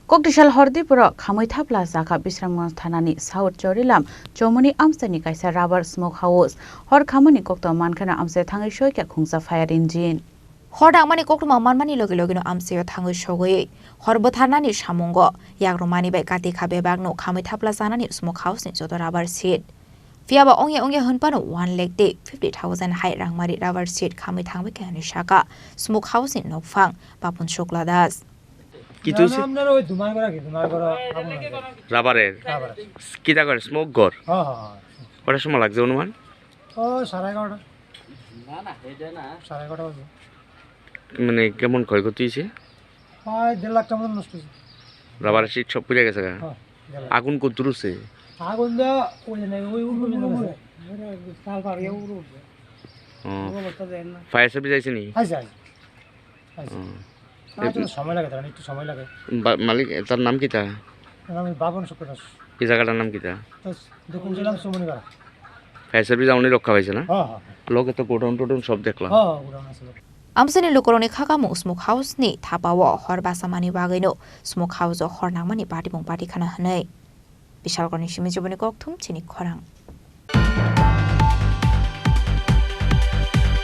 Koktisal Diporo Khamwi Thapla Chakha Bishramganj Thanani South Charilam Cowmuhani Amchaini Kaisa rubber smoke house Khamani Koktwma Mankheno Amchaio Thangwi khungsa fire engine Khorang mani Koktwma manmani logi-logi no Amchaio Thangwi Sogwikha Horbo Thanani samungo yagromani bai kati khabe bagno Khamwi Thapla Thanani smoke house ni joto rubber sheet Fiaba ongya hunpano 1 lakh 50,000 high rangmari rubber sheet Khamwi Thangwi kani shaka smoke house in nokfang papun shokladas Kitu sih? Rabarer. Kita kor smoke gor. Kota semua lag zone man? Oh, sarai kota. Sarai kota. Mana kemon koi koti sih? 1.5 lakh taman nustu. Rabar sheet shop punya kesa kan? Agun ko terus sih. Agun dah, uru. Fire service aja nih. সময় লাগে তার একটু সময় লাগে মালিক তার নাম কিটা আমি বাবন সুপ্রদাস এই জায়গাটার নাম কিটা দেখুন ছিলাম সুমনিগাড়া ফায়ার সার্ভিস আউনি রক্ষা পাইছে না হ্যাঁ লোকে তো গোডাউন সব দেখলাম হ্যাঁ গোডাউন আছে Amchaini lokoroni khagamu smoke house ni thapawo horbasamani bagaino smoke house o khornangmani party khana hanai Bishalgoni shimijoboni Koktwma Chini Khorang